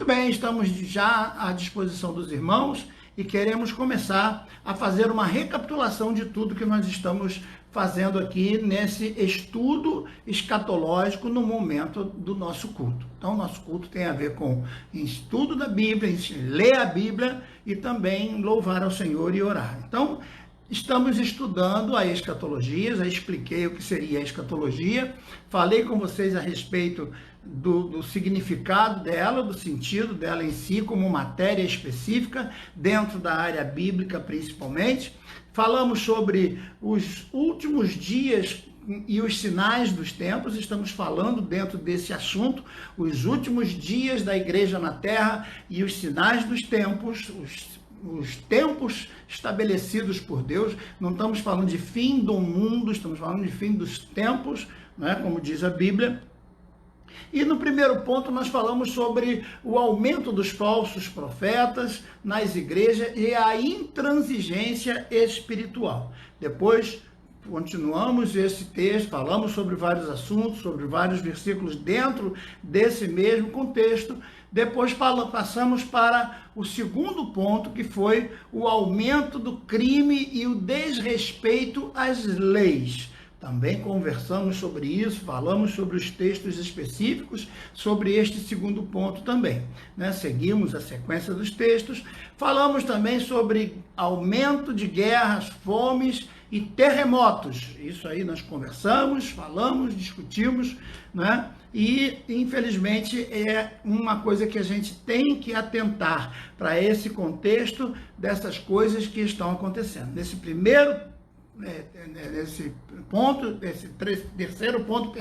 Muito bem, estamos já à disposição dos irmãos e queremos começar a fazer uma recapitulação de tudo que nós estamos fazendo aqui nesse estudo escatológico no momento do nosso culto. Então, nosso culto tem a ver com estudo da Bíblia, ler a Bíblia e também louvar ao Senhor e orar. Então, estamos estudando a escatologia, já expliquei o que seria a escatologia, falei com vocês a respeito do significado dela, do sentido dela em si, como matéria específica, dentro da área bíblica principalmente. Falamos sobre os últimos dias e os sinais dos tempos, estamos falando dentro desse assunto, os últimos dias da igreja na terra e os sinais dos tempos, os tempos estabelecidos por Deus. Não estamos falando de fim do mundo, estamos falando de fim dos tempos, né, como diz a Bíblia. E no primeiro ponto nós falamos sobre o aumento dos falsos profetas nas igrejas e a intransigência espiritual. Depois continuamos esse texto, falamos sobre vários assuntos, sobre vários versículos dentro desse mesmo contexto. Depois passamos para o segundo ponto, que foi o aumento do crime e o desrespeito às leis. Também conversamos sobre isso, falamos sobre os textos específicos, sobre este segundo ponto também, né? Seguimos a sequência dos textos, falamos também sobre aumento de guerras, fomes e terremotos. Isso aí nós conversamos, falamos, discutimos, né? E, infelizmente, é uma coisa que a gente tem que atentar para esse contexto dessas coisas que estão acontecendo. Nesse terceiro ponto,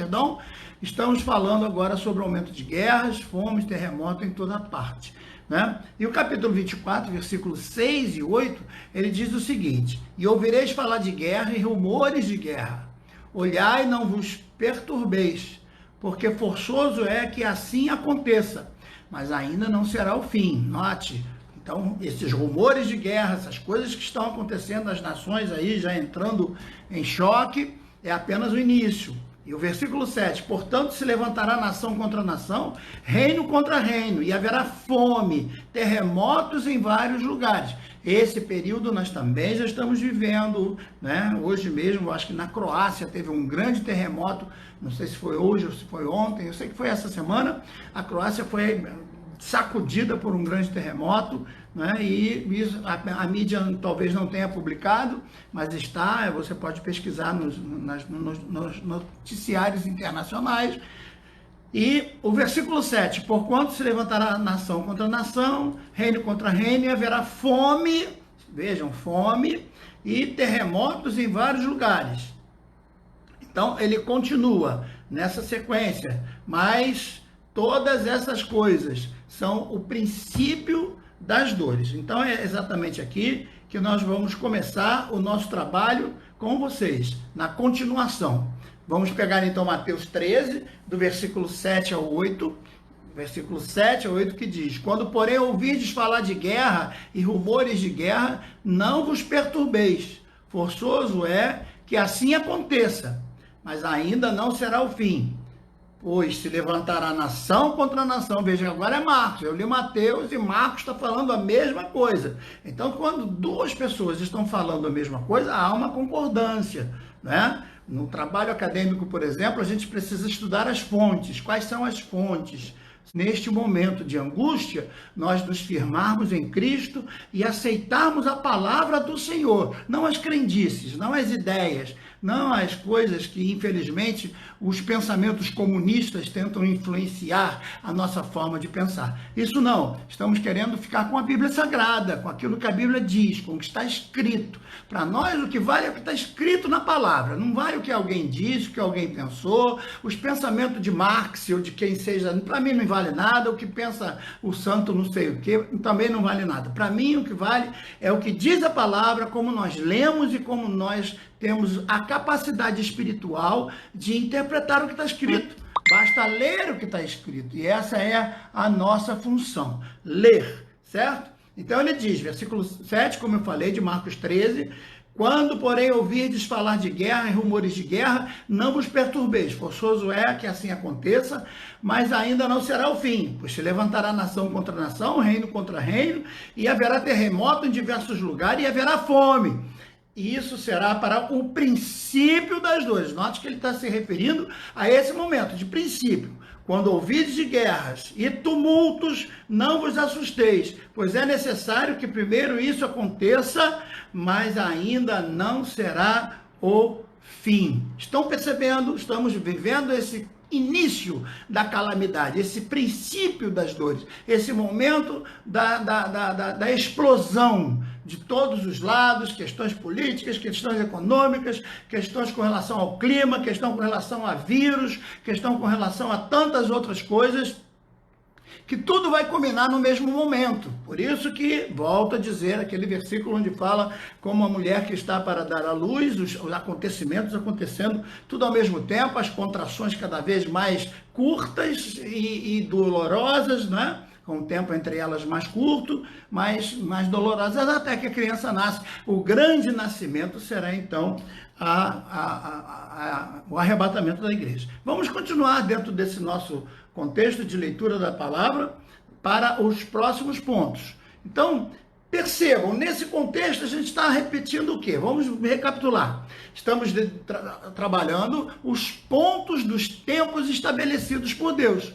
estamos falando agora sobre o aumento de guerras, fomes, terremotos em toda parte, né? E o capítulo 24, versículos 6 e 8, ele diz o seguinte: e ouvireis falar de guerra e rumores de guerra. Olhai e não vos perturbeis, porque forçoso é que assim aconteça, mas ainda não será o fim. Note. Então, esses rumores de guerra, essas coisas que estão acontecendo nas nações aí, já entrando em choque, é apenas o início. E o versículo 7, portanto, se levantará nação contra nação, reino contra reino, e haverá fome, terremotos em vários lugares. Esse período nós também já estamos vivendo, né? Hoje mesmo, acho que na Croácia teve um grande terremoto, não sei se foi hoje ou se foi ontem, eu sei que foi essa semana, a Croácia foi sacudida por um grande terremoto, né? E isso, a mídia talvez não tenha publicado, mas está, você pode pesquisar nos noticiários internacionais. E o versículo 7, porquanto se levantará nação contra nação, reino contra reino, e haverá fome, vejam, fome e terremotos em vários lugares. Então, ele continua nessa sequência, mas todas essas coisas são o princípio das dores. Então é exatamente aqui que nós vamos começar o nosso trabalho com vocês, na continuação. Vamos pegar então Mateus 13, do versículo 7 ao 8, versículo 7 ao 8, que diz: quando porém ouvirdes falar de guerra e rumores de guerra, não vos perturbeis, forçoso é que assim aconteça, mas ainda não será o fim. Pois se levantará nação contra nação. Veja, agora é Marcos. Eu li Mateus e Marcos está falando a mesma coisa. Então, quando duas pessoas estão falando a mesma coisa, há uma concordância, né? No trabalho acadêmico, por exemplo, a gente precisa estudar as fontes. Quais são as fontes? Neste momento de angústia, nós nos firmarmos em Cristo e aceitarmos a palavra do Senhor, não as crendices, não as ideias, não as coisas que, infelizmente, os pensamentos comunistas tentam influenciar a nossa forma de pensar. Isso não. Estamos querendo ficar com a Bíblia Sagrada, com aquilo que a Bíblia diz, com o que está escrito. Para nós, o que vale é o que está escrito na palavra. Não vale o que alguém disse, o que alguém pensou, os pensamentos de Marx ou de quem seja. Para mim não vale nada. O que pensa o santo não sei o que, também não vale nada. Para mim, o que vale é o que diz a palavra, como nós lemos e como nós temos a capacidade espiritual de interpretar o que está escrito. Basta ler o que está escrito. E essa é a nossa função. Ler, certo? Então ele diz, versículo 7, como eu falei, de Marcos 13, Quando, porém, ouvirdes falar de guerra e rumores de guerra, não vos perturbeis. Forçoso é que assim aconteça, mas ainda não será o fim, pois se levantará nação contra nação, reino contra reino, e haverá terremoto em diversos lugares, e haverá fome. E isso será para o princípio das dores. Note que ele está se referindo a esse momento de princípio. Quando ouvides de guerras e tumultos, não vos assusteis, pois é necessário que primeiro isso aconteça, mas ainda não será o fim. Estão percebendo? Estamos vivendo esse início da calamidade, esse princípio das dores, esse momento da explosão de todos os lados, questões políticas, questões econômicas, questões com relação ao clima, questão com relação a vírus, questão com relação a tantas outras coisas, que tudo vai culminar no mesmo momento. Por isso que, volto a dizer, aquele versículo onde fala como a mulher que está para dar à luz, os acontecimentos acontecendo tudo ao mesmo tempo, as contrações cada vez mais curtas e dolorosas, né? Com o tempo entre elas mais curto, mais dolorosas, até que a criança nasce. O grande nascimento será, então, o arrebatamento da igreja. Vamos continuar dentro desse nosso contexto de leitura da palavra para os próximos pontos. Então, percebam, nesse contexto a gente está repetindo o quê? Vamos recapitular. Estamos trabalhando os pontos dos tempos estabelecidos por Deus.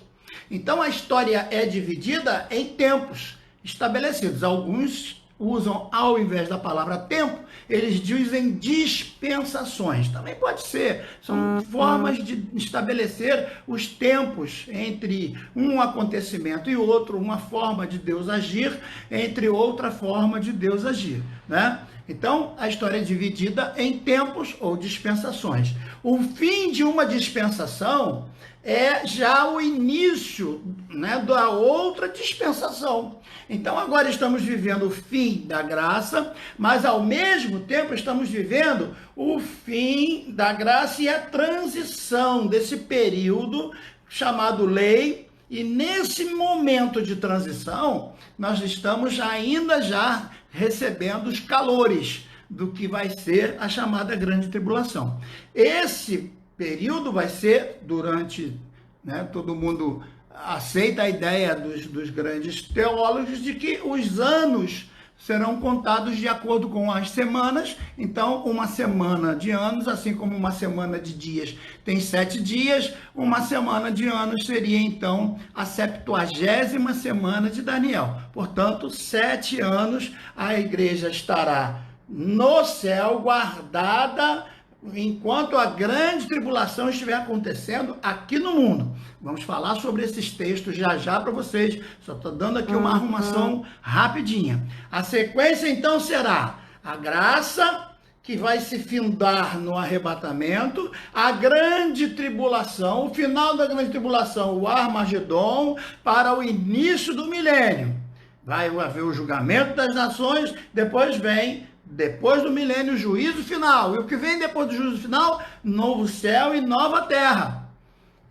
Então, a história é dividida em tempos estabelecidos. Alguns usam, ao invés da palavra tempo, eles dizem dispensações. Também pode ser. São formas de estabelecer os tempos entre um acontecimento e outro, uma forma de Deus agir entre outra forma de Deus agir, né? Então, a história é dividida em tempos ou dispensações. O fim de uma dispensação é já o início, né, da outra dispensação. Então, agora estamos vivendo o fim da graça, mas ao mesmo tempo estamos vivendo o fim da graça e a transição desse período chamado lei. E nesse momento de transição, nós estamos ainda já recebendo os calores do que vai ser a chamada grande tribulação. Esse período vai ser durante, né, todo mundo aceita a ideia dos grandes teólogos de que os anos serão contados de acordo com as semanas. Então, uma semana de anos, assim como uma semana de dias tem 7 dias, uma semana de anos seria, então, a 70ª semana de Daniel. Portanto, 7 anos a igreja estará no céu, guardada, enquanto a grande tribulação estiver acontecendo aqui no mundo. Vamos falar sobre esses textos já para vocês. Só estou dando aqui uma arrumação rapidinha. A sequência, então, será a graça, que vai se findar no arrebatamento, a grande tribulação, o final da grande tribulação, o Armagedon, para o início do milênio. Vai haver o julgamento das nações, depois do milênio, o juízo final. E o que vem depois do juízo final? Novo céu e nova terra.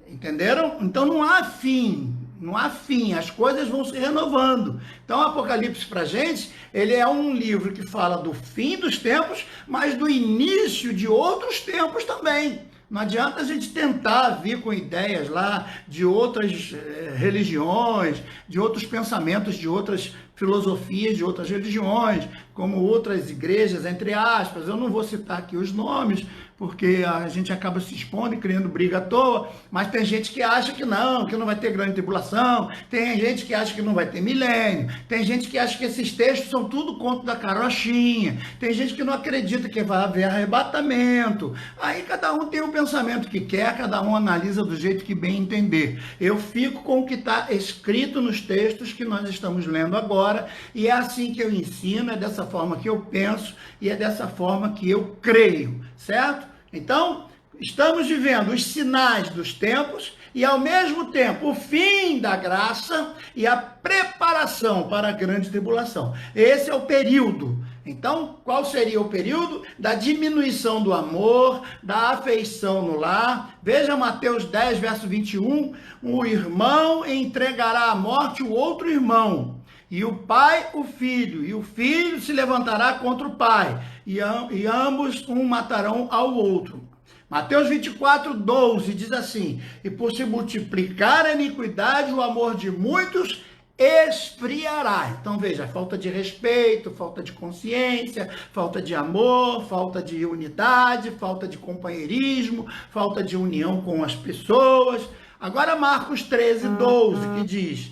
Entenderam? Então não há fim. Não há fim. As coisas vão se renovando. Então o Apocalipse para a gente, ele é um livro que fala do fim dos tempos, mas do início de outros tempos também. Não adianta a gente tentar vir com ideias lá de outras religiões, de outros pensamentos, de outras filosofias, de outras religiões, como outras igrejas, entre aspas. Eu não vou citar aqui os nomes, porque a gente acaba se expondo e criando briga à toa, mas tem gente que acha que não vai ter grande tribulação, tem gente que acha que não vai ter milênio, tem gente que acha que esses textos são tudo conto da carochinha, tem gente que não acredita que vai haver arrebatamento. Aí cada um tem o pensamento que quer, cada um analisa do jeito que bem entender. Eu fico com o que está escrito nos textos que nós estamos lendo agora, e é assim que eu ensino, é dessa forma que eu penso, e é dessa forma que eu creio, certo? Então, estamos vivendo os sinais dos tempos e, ao mesmo tempo, o fim da graça e a preparação para a grande tribulação. Esse é o período. Então, qual seria o período? Da diminuição do amor, da afeição no lar. Veja Mateus 10, verso 21. O irmão entregará à morte o outro irmão, e o pai o filho, e o filho se levantará contra o pai, e ambos um matarão ao outro. Mateus 24, 12 diz assim: e por se multiplicar a iniquidade, o amor de muitos esfriará. Então veja, falta de respeito, falta de consciência, falta de amor, falta de unidade, falta de companheirismo, falta de união com as pessoas. Agora Marcos 13, 12, que diz: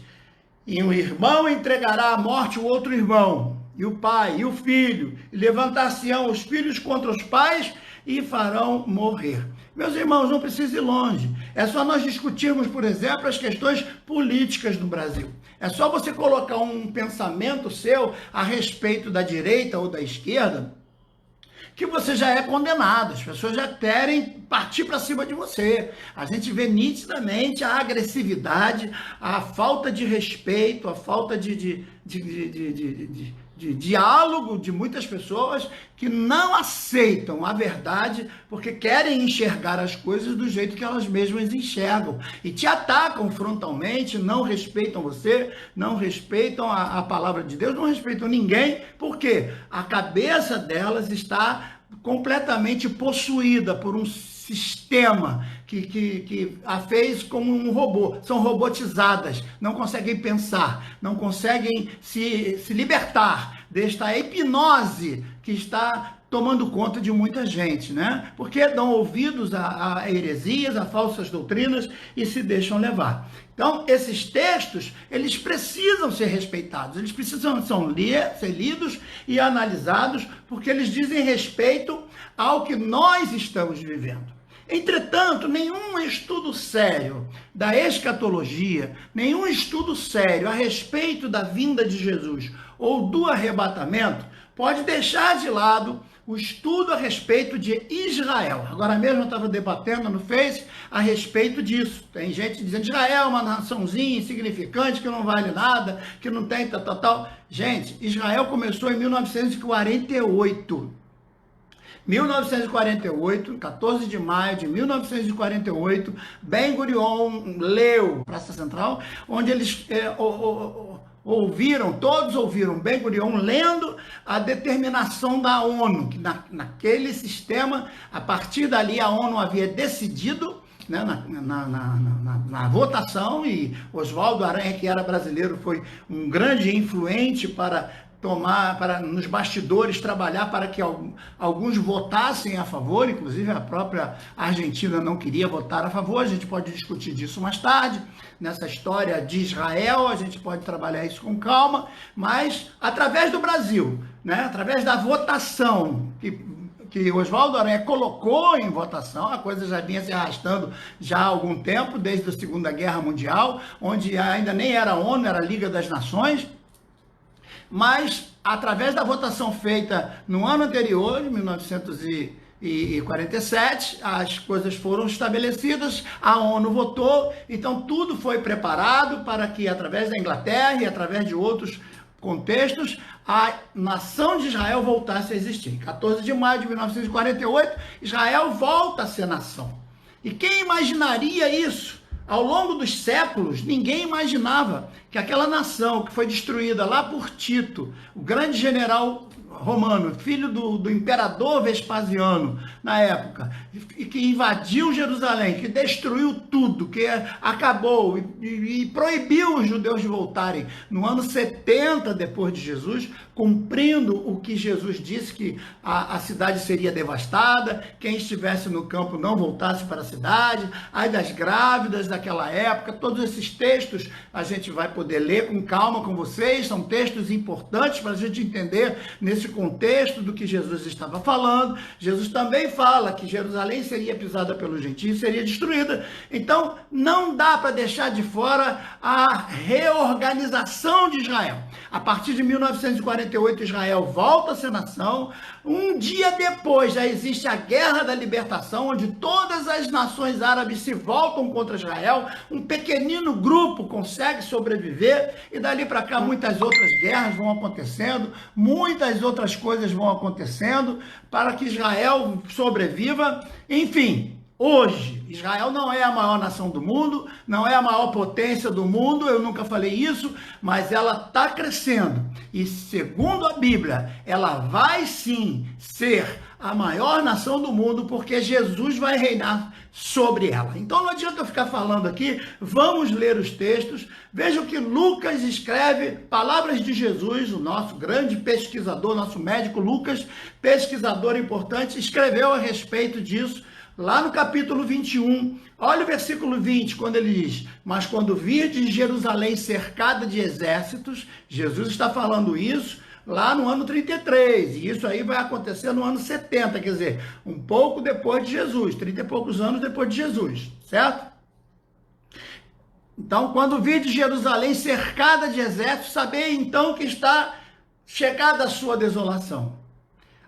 e um irmão entregará à morte o outro irmão, e o pai, e o filho, e levantar-se-ão os filhos contra os pais, e farão morrer. Meus irmãos, não precisa ir longe. É só nós discutirmos, por exemplo, as questões políticas no Brasil. É só você colocar um pensamento seu a respeito da direita ou da esquerda, que você já é condenado. As pessoas já querem partir para cima de você. A gente vê nitidamente a agressividade, a falta de respeito, a falta de diálogo de muitas pessoas que não aceitam a verdade porque querem enxergar as coisas do jeito que elas mesmas enxergam e te atacam frontalmente, não respeitam você, não respeitam a palavra de Deus, não respeitam ninguém, porque a cabeça delas está completamente possuída por um sistema que a fez como um robô. São robotizadas, não conseguem pensar, não conseguem se libertar desta hipnose que está tomando conta de muita gente, né? Porque dão ouvidos a heresias, a falsas doutrinas e se deixam levar. Então, esses textos, eles precisam ser respeitados, eles precisam ser lidos e analisados, porque eles dizem respeito ao que nós estamos vivendo. Entretanto, nenhum estudo sério da escatologia, nenhum estudo sério a respeito da vinda de Jesus ou do arrebatamento pode deixar de lado o estudo a respeito de Israel. Agora mesmo eu estava debatendo no Face a respeito disso. Tem gente dizendo que Israel é uma naçãozinha insignificante, que não vale nada, que não tem tal. Gente, Israel começou em 1948. 1948, 14 de maio de 1948, Ben Gurion leu, Praça Central, onde eles todos ouviram Ben Gurion lendo a determinação da ONU, que naquele sistema, a partir dali a ONU havia decidido, né, na votação, e Oswaldo Aranha, que era brasileiro, foi um grande influente para nos bastidores, trabalhar para que alguns votassem a favor, inclusive a própria Argentina não queria votar a favor. A gente pode discutir disso mais tarde, nessa história de Israel, a gente pode trabalhar isso com calma, mas através do Brasil, né, através da votação que Oswaldo Aranha colocou em votação, a coisa já vinha se arrastando já há algum tempo, desde a Segunda Guerra Mundial, onde ainda nem era a ONU, era a Liga das Nações. Mas, através da votação feita no ano anterior, de 1947, as coisas foram estabelecidas, a ONU votou, então tudo foi preparado para que, através da Inglaterra e através de outros contextos, a nação de Israel voltasse a existir. Em 14 de maio de 1948, Israel volta a ser nação. E quem imaginaria isso? Ao longo dos séculos, ninguém imaginava que aquela nação que foi destruída lá por Tito, o grande general romano, filho do imperador Vespasiano, na época, e que invadiu Jerusalém, que destruiu tudo, que acabou e proibiu os judeus de voltarem no ano 70 depois de Jesus, cumprindo o que Jesus disse, que a cidade seria devastada, quem estivesse no campo não voltasse para a cidade, ai das grávidas daquela época. Todos esses textos a gente vai poder ler com calma com vocês, são textos importantes para a gente entender nesse contexto do que Jesus estava falando. Jesus também fala que Jerusalém seria pisada pelos gentios, seria destruída. Então, não dá para deixar de fora a reorganização de Israel. A partir de 1948, Israel volta a ser nação. Um dia depois, já existe a Guerra da Libertação, onde todas as nações árabes se voltam contra Israel. Um pequenino grupo consegue sobreviver, e dali para cá muitas outras guerras vão acontecendo, muitas outras coisas vão acontecendo para que Israel sobreviva. Enfim, Hoje, Israel não é a maior nação do mundo, não é a maior potência do mundo, eu nunca falei isso, mas ela está crescendo. E segundo a Bíblia, ela vai sim ser a maior nação do mundo, porque Jesus vai reinar sobre ela. Então não adianta eu ficar falando aqui, vamos ler os textos. Vejam que Lucas escreve palavras de Jesus, o nosso grande pesquisador, nosso médico Lucas, pesquisador importante, escreveu a respeito disso. Lá no capítulo 21, olha o versículo 20, quando ele diz: mas quando virdes Jerusalém cercada de exércitos, Jesus está falando isso lá no ano 33, e isso aí vai acontecer no ano 70, quer dizer, um pouco depois de Jesus, 30 e poucos anos depois de Jesus, certo? Então, quando virdes Jerusalém cercada de exércitos, sabei então que está chegada a sua desolação.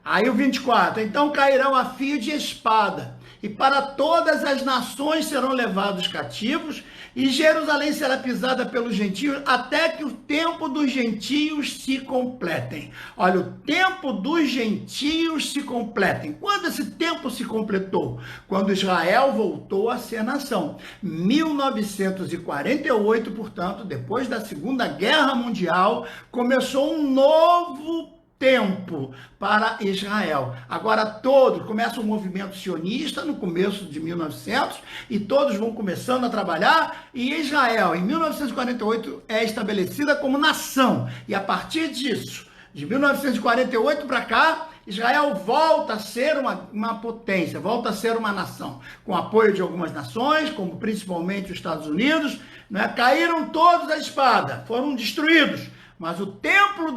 Aí o 24, então cairão a fio de espada, e para todas as nações serão levados cativos, e Jerusalém será pisada pelos gentios, até que o tempo dos gentios se completem. Olha, o tempo dos gentios se completem. Quando esse tempo se completou? Quando Israel voltou a ser nação. 1948, portanto, depois da Segunda Guerra Mundial, começou um novo tempo para Israel. Agora começa o movimento sionista no começo de 1900 e todos vão começando a trabalhar, e Israel em 1948 é estabelecida como nação, e a partir disso, de 1948 para cá, Israel volta a ser uma potência, volta a ser uma nação, com apoio de algumas nações, como principalmente os Estados Unidos, né? Caíram todos à espada, foram destruídos. Mas o tempo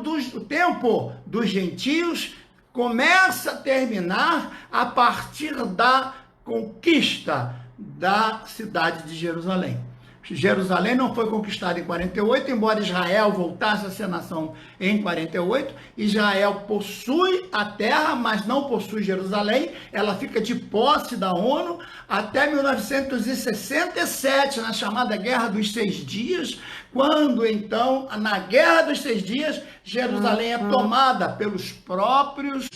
dos gentios começa a terminar a partir da conquista da cidade de Jerusalém. Jerusalém não foi conquistada em 48, embora Israel voltasse a ser nação em 48. Israel possui a terra, mas não possui Jerusalém. Ela fica de posse da ONU até 1967, na chamada Guerra dos 6 Dias, quando então, na Guerra dos 6 Dias, Jerusalém é tomada pelos próprios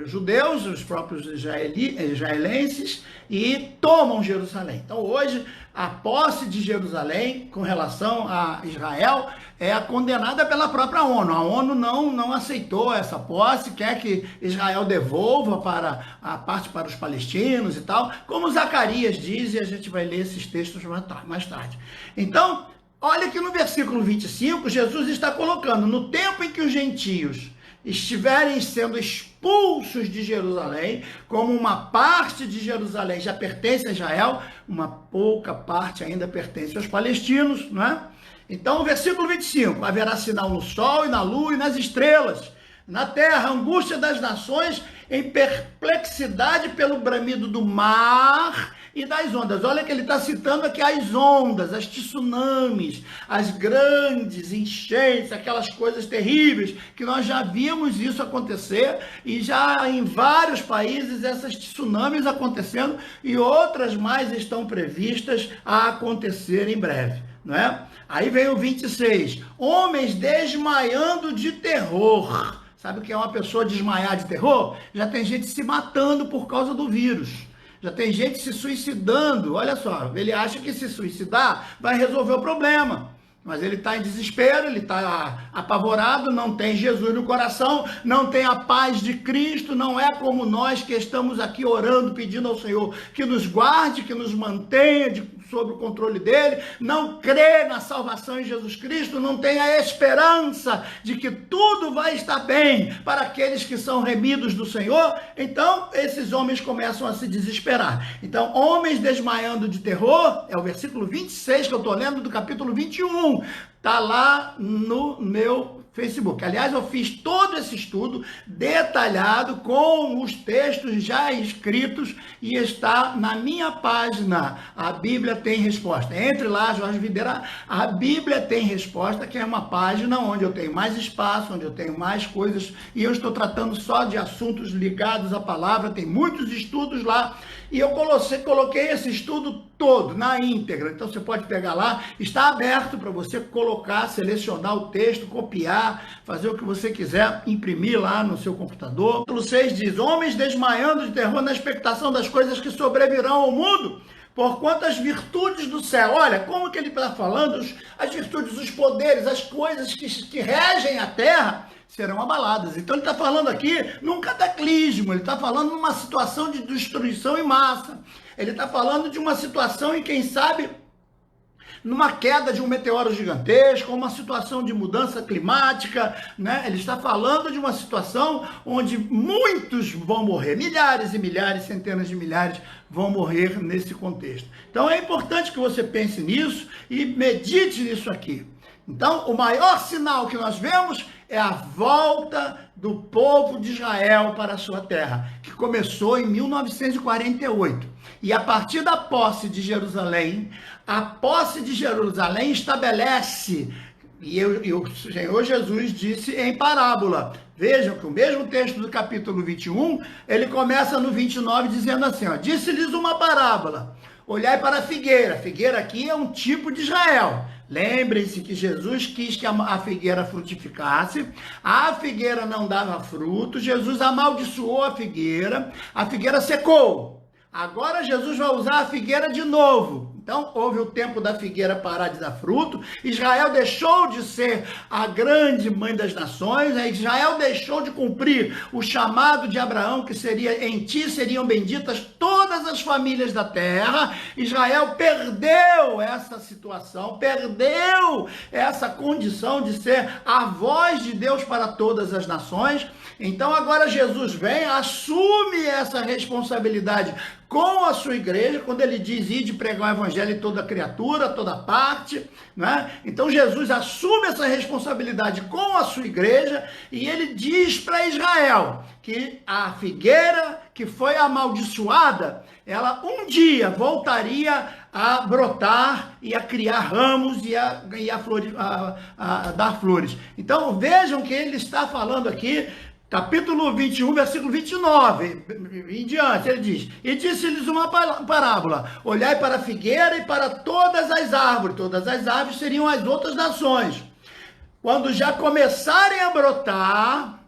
judeus, os próprios israelenses, e tomam Jerusalém. Então hoje a posse de Jerusalém com relação a Israel é condenada pela própria ONU. A ONU não aceitou essa posse, quer que Israel devolva para a parte para os palestinos e tal, como Zacarias diz, e a gente vai ler esses textos mais tarde. Então, olha que no versículo 25, Jesus está colocando: no tempo em que os gentios estiverem sendo expulsos de Jerusalém, como uma parte de Jerusalém já pertence a Israel, uma pouca parte ainda pertence aos palestinos, não é? Então, o versículo 25, haverá sinal no sol e na lua e nas estrelas, na terra, angústia das nações, em perplexidade pelo bramido do mar e das ondas. Olha que ele está citando aqui as ondas, as tsunamis, as grandes enchentes, aquelas coisas terríveis, que nós já vimos isso acontecer, e já em vários países essas tsunamis acontecendo, e outras mais estão previstas a acontecer em breve, não é? Aí vem o 26, homens desmaiando de terror. Sabe o que é uma pessoa desmaiar de terror? Já tem gente se matando por causa do vírus. Já tem gente se suicidando. Olha só, ele acha que se suicidar vai resolver o problema. Mas ele está em desespero, ele está apavorado, não tem Jesus no coração, não tem a paz de Cristo, não é como nós que estamos aqui orando, pedindo ao Senhor que nos guarde, que nos mantenha sob o controle dele, não crê na salvação em Jesus Cristo, não tem a esperança de que tudo vai estar bem para aqueles que são remidos do Senhor. Então, esses homens começam a se desesperar. Então, homens desmaiando de terror, é o versículo 26 que eu estou lendo do capítulo 21, está lá no meu Facebook. Aliás, eu fiz todo esse estudo detalhado com os textos já escritos e está na minha página. A Bíblia tem resposta. Entre lá, Jorge Videira, a Bíblia tem resposta, que é uma página onde eu tenho mais espaço, onde eu tenho mais coisas, e eu estou tratando só de assuntos ligados à palavra. Tem muitos estudos lá E eu coloquei esse estudo todo, na íntegra. Então você pode pegar lá, está aberto para você colocar, selecionar o texto, copiar, fazer o que você quiser, imprimir lá no seu computador. Capítulo 6 diz: homens desmaiando de terror na expectação das coisas que sobrevirão ao mundo, porquanto as virtudes do céu. Olha, como que ele está falando? As virtudes, os poderes, as coisas que regem a terra serão abaladas. Então ele está falando aqui num cataclismo, ele está falando numa situação de destruição em massa. Ele está falando de uma situação em, quem sabe, numa queda de um meteoro gigantesco, uma situação de mudança climática, né? Ele está falando de uma situação onde muitos vão morrer, milhares e milhares, centenas de milhares vão morrer nesse contexto. Então é importante que você pense nisso e medite nisso aqui. Então, o maior sinal que nós vemos é a volta do povo de Israel para a sua terra, que começou em 1948. E a partir da posse de Jerusalém, a posse de Jerusalém estabelece, e o Senhor Jesus disse em parábola. Vejam que o mesmo texto do capítulo 21, ele começa no 29 dizendo assim, ó: disse-lhes uma parábola, olhai para a figueira aqui é um tipo de Israel. Lembrem-se que Jesus quis que a figueira frutificasse, a figueira não dava fruto, Jesus amaldiçoou a figueira secou. Agora Jesus vai usar a figueira de novo. Então, houve o tempo da figueira parar de dar fruto, Israel deixou de ser a grande mãe das nações, Israel deixou de cumprir o chamado de Abraão, que seria: em ti seriam benditas todas as famílias da terra. Israel perdeu essa situação, perdeu essa condição de ser a voz de Deus para todas as nações. Então agora Jesus vem, assume essa responsabilidade com a sua igreja, quando ele diz: ide pregar o evangelho em toda criatura, toda parte, né? Então Jesus assume essa responsabilidade com a sua igreja e ele diz para Israel que a figueira que foi amaldiçoada, ela um dia voltaria a brotar e a criar ramos e a dar flores. Então vejam que ele está falando aqui, capítulo 21, versículo 29, em diante, ele diz: e disse-lhes uma parábola, olhai para a figueira e para todas as árvores seriam as outras nações. Quando já começarem a brotar,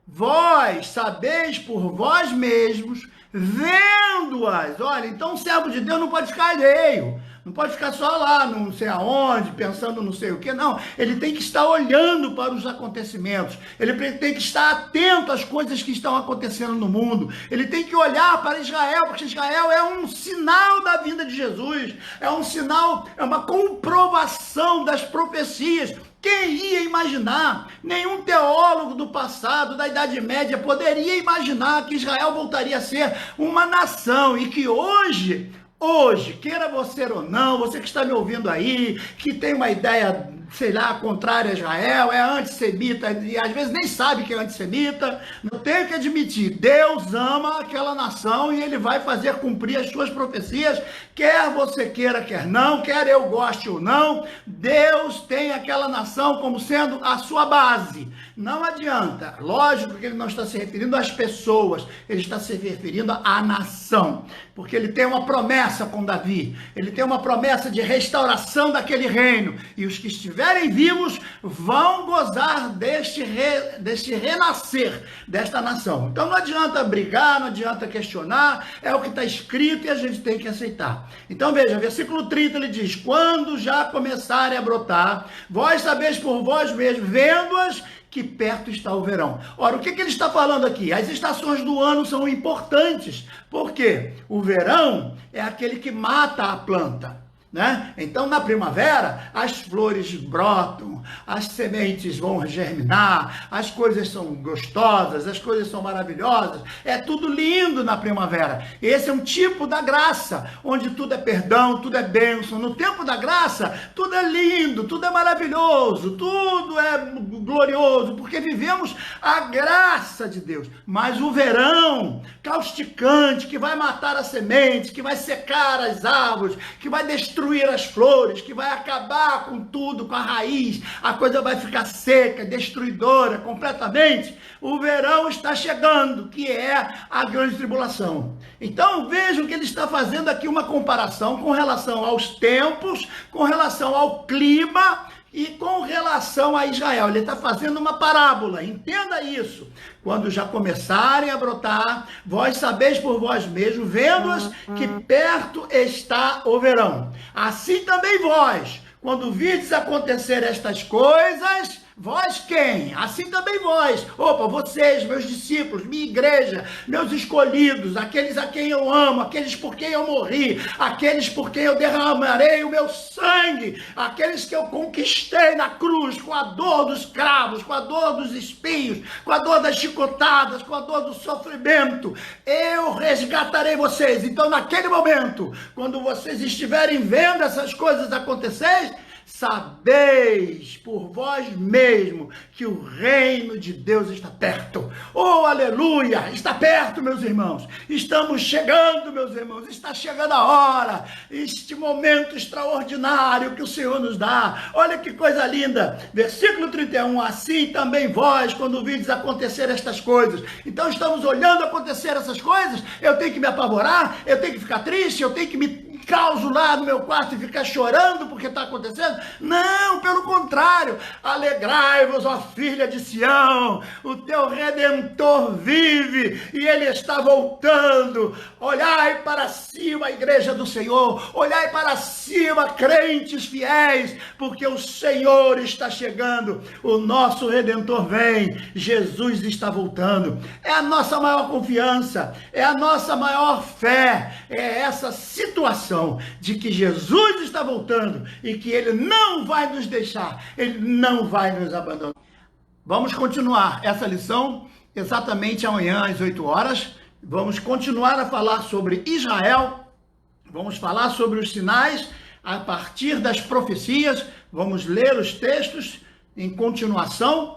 vós sabeis por vós mesmos, vendo-as. Olha, então o servo de Deus não pode ficar alheio, não pode ficar só lá, não sei aonde, pensando não sei o que, não. Ele tem que estar olhando para os acontecimentos, ele tem que estar atento às coisas que estão acontecendo no mundo, ele tem que olhar para Israel, porque Israel é um sinal da vinda de Jesus, é um sinal, é uma comprovação das profecias. Quem ia imaginar? Nenhum teólogo do passado, da Idade Média, poderia imaginar que Israel voltaria a ser uma nação e que hoje, queira você ou não, você que está me ouvindo aí, que tem uma ideia, sei lá, contrária a Israel, é antissemita, e às vezes nem sabe que é antissemita, não tem que admitir, Deus ama aquela nação e ele vai fazer cumprir as suas profecias, quer você queira, quer não, quer eu goste ou não, Deus tem aquela nação como sendo a sua base. Não adianta, lógico que ele não está se referindo às pessoas, ele está se referindo à nação, porque ele tem uma promessa com Davi, ele tem uma promessa de restauração daquele reino, e os que estiverem vivos vão gozar deste renascer desta nação. Então não adianta brigar, não adianta questionar, é o que está escrito e a gente tem que aceitar. Então veja, versículo 30 ele diz: quando já começarem a brotar, vós sabeis por vós mesmos, vendo-as, que perto está o verão. Ora, o que ele está falando aqui? As estações do ano são importantes, porque o verão é aquele que mata a planta, né? Então, na primavera, as flores brotam, as sementes vão germinar, as coisas são gostosas, as coisas são maravilhosas, é tudo lindo na primavera. Esse é um tipo da graça, onde tudo é perdão, tudo é bênção. No tempo da graça, tudo é lindo, tudo é maravilhoso, tudo é glorioso, porque vivemos a graça de Deus. Mas o verão causticante, que vai matar a semente, que vai secar as árvores, que vai destruir as flores, que vai acabar com tudo, com a raiz, a coisa vai ficar seca, destruidora completamente. O verão está chegando, que é a grande tribulação. Então vejam que ele está fazendo aqui uma comparação com relação aos tempos, com relação ao clima e com relação a Israel. Ele está fazendo uma parábola, entenda isso. Quando já começarem a brotar, vós sabeis por vós mesmos, vendo-as, que perto está o verão. Assim também vós, quando virdes acontecer estas coisas, vós quem? Assim também vós. Opa, vocês, meus discípulos, minha igreja, meus escolhidos, aqueles a quem eu amo, aqueles por quem eu morri, aqueles por quem eu derramarei o meu sangue, aqueles que eu conquistei na cruz, com a dor dos cravos, com a dor dos espinhos, com a dor das chicotadas, com a dor do sofrimento. Eu resgatarei vocês. Então, naquele momento, quando vocês estiverem vendo essas coisas acontecer, sabeis por vós mesmo que o reino de Deus está perto. Oh, aleluia! Está perto, meus irmãos. Estamos chegando, meus irmãos. Está chegando a hora. Este momento extraordinário que o Senhor nos dá. Olha que coisa linda. Versículo 31. Assim também vós, quando virdes acontecer estas coisas. Então estamos olhando acontecer essas coisas. Eu tenho que me apavorar? Eu tenho que ficar triste? Eu tenho que me enclausurar no meu quarto e ficar chorando porque está acontecendo? Não, pelo contrário. Alegrai-vos, ó filha de Sião, o teu Redentor vive e ele está voltando. Olhai para cima, igreja do Senhor, olhai para cima, crentes fiéis, porque o Senhor está chegando, o nosso Redentor vem, Jesus está voltando. É a nossa maior confiança, é a nossa maior fé, é essa situação de que Jesus está voltando e que ele não vai nos deixar, ele não vai nos abandonar. Vamos continuar essa lição exatamente amanhã às 8 horas. Vamos continuar a falar sobre Israel, vamos falar sobre os sinais a partir das profecias, vamos ler os textos em continuação